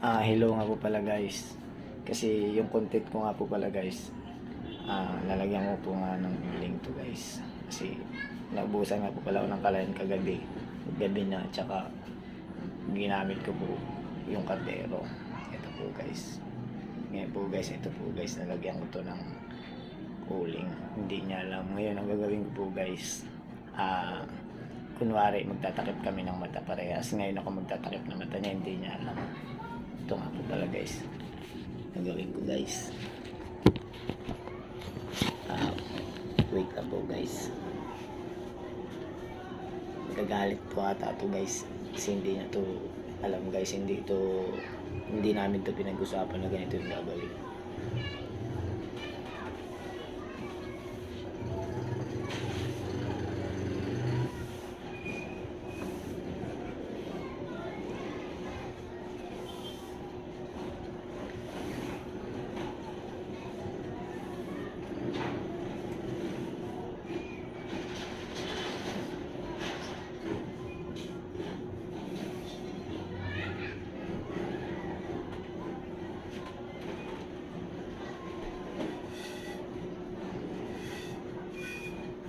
Hello nga po pala guys. Kasi yung content ko nga po pala guys, lalagyan ko po nga ng link to guys. Kasi naubusan nga po pala ako ng kalayan kagabi. Gabi na, tsaka ginamit ko po yung kaldero. Ito po guys. Ngayon po guys, ito po guys, nalagyan ko to ng cooling. Hindi niya alam. Ngayon ang gagawin ko po guys, kunwari magtatakip kami ng mata parehas. Ngayon ako magtatakip ng mata niya, hindi niya alam. Ito nga po pala guys, nagawin ko guys. Wait lang po guys, magagalit po ata ito guys, kasi hindi na to alam guys. Hindi namin to pinag-usapan na ganito yung gagawin.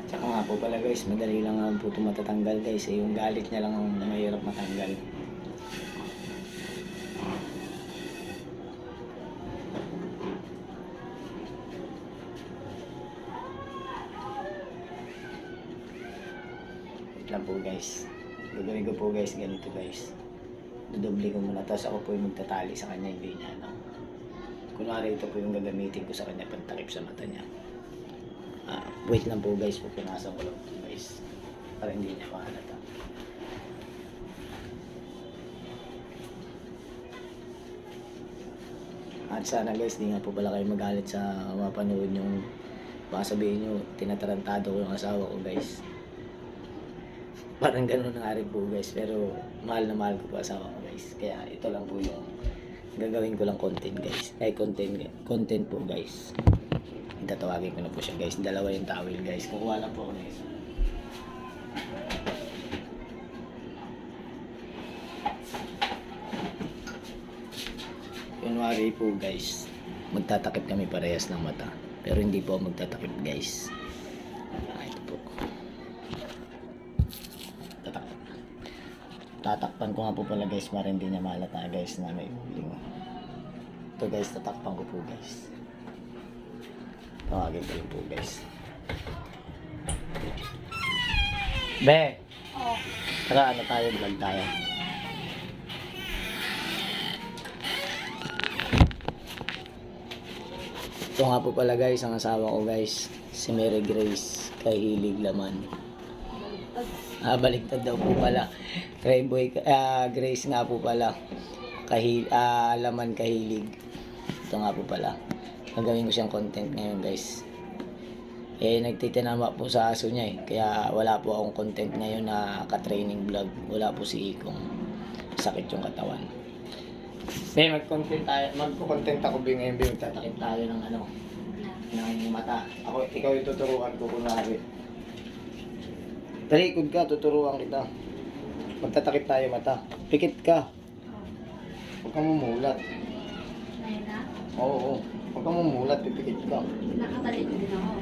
Tsaka nga po pala guys, madali lang nga po ito matatanggal guys. Yung galit niya lang ang mahirap matanggal. Wait lang po guys. Gagawin ko po guys, ganito guys. Dudoble ko muna, tapos ako po yung magtatali sa kanya, hindi niya ano. Kunwari ito po yung gagamitin ko sa kanya pantakip sa mata niya. Wait lang po guys, pupunasan ko lang po guys para hindi niya mahalata. At sana guys, di nga po pala kayo magalit sa mapanood yung baka sabihin nyo tinatarantado ko yung asawa ko guys. Parang ganun na nga rin po guys, pero mahal na mahal ko po asawa ko guys. Kaya ito lang po yung gagawin ko lang content guys. Content po guys. Tatawagin ko na po siya guys. Dalawa yung towel guys. Kukuha lang po ako ng isa. Kunwari po guys, magtatakip kami parehas ng mata. Pero hindi po ako magtatakip guys. Ito po. Tatakpan ko nga po pala guys para hindi niya malata guys na may uling. Ito guys, tatakpan ko po guys. Tawagin ko yun po guys. Be! Oh. Tara, ano tayo? Vlog tayo. Ito nga po pala guys, ang asawa ko guys. Si Mary Grace, kahilig laman. Baliktad daw po pala. Grace nga po pala. Laman kahilig. Ito nga po pala. Nagawin ko siyang content ngayon guys. Nagtitinama po sa aso niya kaya wala po akong content ngayon na ka-training vlog. Wala po si Ikong. Sakit yung katawan. Magko-content ako ngayon. Tatakip tayo ng ng mata. Ikaw yung tuturuan ko kunwari. Talikod ka, tuturuan kita. Magtatakip tayo mata. Pikit ka. Huwag kang mumulat. Oo. Huwag kang mumulat, pipikit ka. Nakatalikod din ako.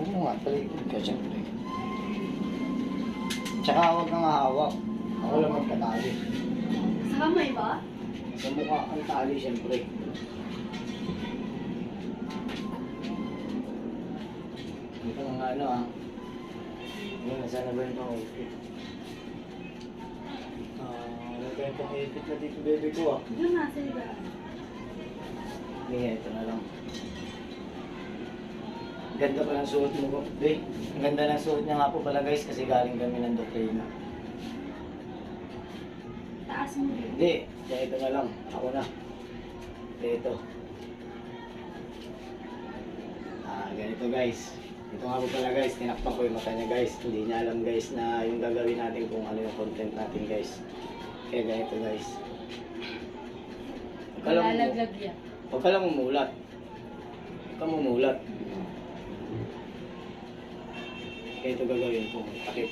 Oo nga, talikod ka siyempre. Tsaka huwag kang hahawak. Ako lang magkatali. Sa kamay ba? Sa mukha ang tali siyempre. Ito nga nasa na ba yung pang-ipit? Nasa yung pang-ipit na dito baby ko Doon na, sa iba. Ito na lang. Ganda pa ng suot mo. Ang ganda ng suot niya nga po pala guys kasi galing kami ng doktrina. Taas mo din. Hindi, ito na lang. Ako na. Ito. Ganito guys. Ito nga po pala guys, tinakpan ko yung mata niya guys. Hindi niya alam guys na yung gagawin natin kung ano yung content natin guys. Kaya ganito guys. Lalaglag yan. Huwag ka lang mumulat. Huwag ka mumulat. Kaya ito gagawin ko.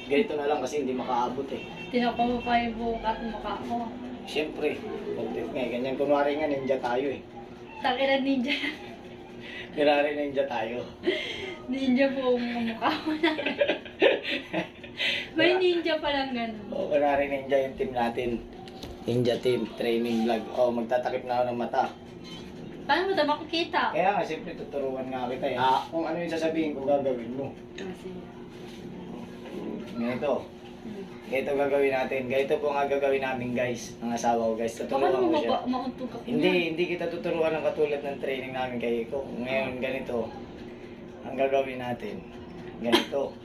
Ganito na lang kasi hindi makaabot Tinakpan mo pa yung buong at mukha ko. Siyempre, content nga. Ganyan, kunwari nga, ninja tayo eh. Takira ninja. Kunwari ninja tayo. Ninja po ang mukha ko na. May ninja palang ganun. O, kunwari ninja yung team natin. Ninja team, training vlog. O, magtatakip na ako ng mata. Paano mo ito makikita? Kaya nga, siyempre, tuturuan nga kita eh. Kung ano yung sasabihin ko, gagawin mo. Kasi, Ganito. Ganito gagawin natin. Ganito po nga gagawin namin guys. Ang asawa ko guys. baka Tuturuan naman ko siya. mauntog ako Hindi kita tuturuan ng katulad ng training namin kay Iko. Ngayon, ganito. Ang gagawin natin. Ganito.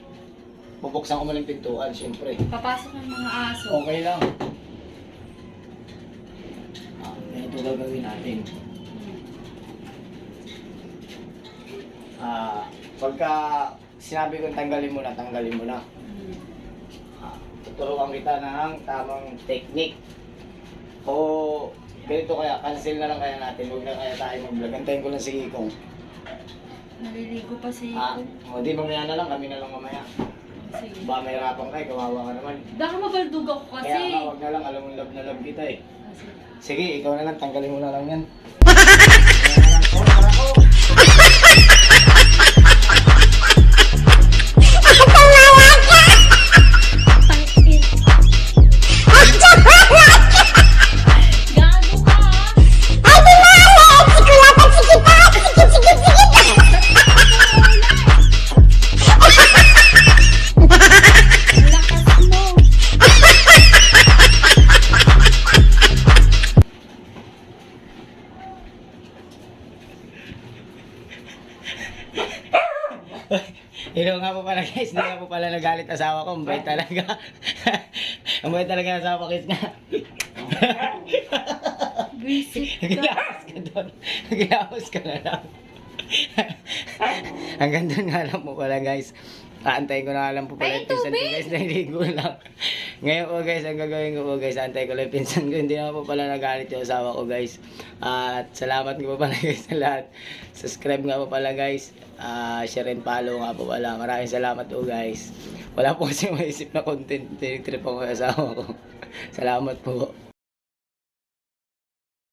Bubuksan ko muna yung pintuan, siyempre. Papasok ng mga aso. Okay lang. Ganito gagawin natin. Pagka sinabi kong tanggalin mo na, tanggalin mo na. Tuturuan kita ng tamang technique. O ganito kaya, cancel na lang kaya natin. Huwag na kaya tayo mag-vlog. Antayin ko lang si Ikong. Naliligo pa si O di mamaya na lang, kami na lang mamaya. Sige. Ba may hirapan kayo, kawawa ka naman. Baka mabaldug ako kasi. Kaya nga, huwag na lang, alam mo love na love kita eh. Sige. Sige, ikaw na lang, tanggalin mo na lang yan. Ayan na lang. Oh, para ko. Gago ka! Lakas mo! Ikaw nga po pala guys, hindi nga po pala nagalit asawa ko. Ang bait talaga. Ang bait talaga ng asawa ko guys nga. Visit ka. Naglaos ka doon. Naglaos ka na lang. Hanggang doon nga lang po pala guys. Aantayin ko na nga lang po pala yung pinsan ko guys. Nahiligo lang. Ngayon po guys, ang gagawin ko po guys, aantayin ko lang yung pinsan ko. Hindi na po pala nagalit yung asawa ko guys. At salamat ko po pala guys sa lahat. Subscribe nga po pala guys. Share and follow nga po pala. Maraming salamat po guys. Wala po kasi maisip na content. Trip ako yung asawa ko. Salamat po.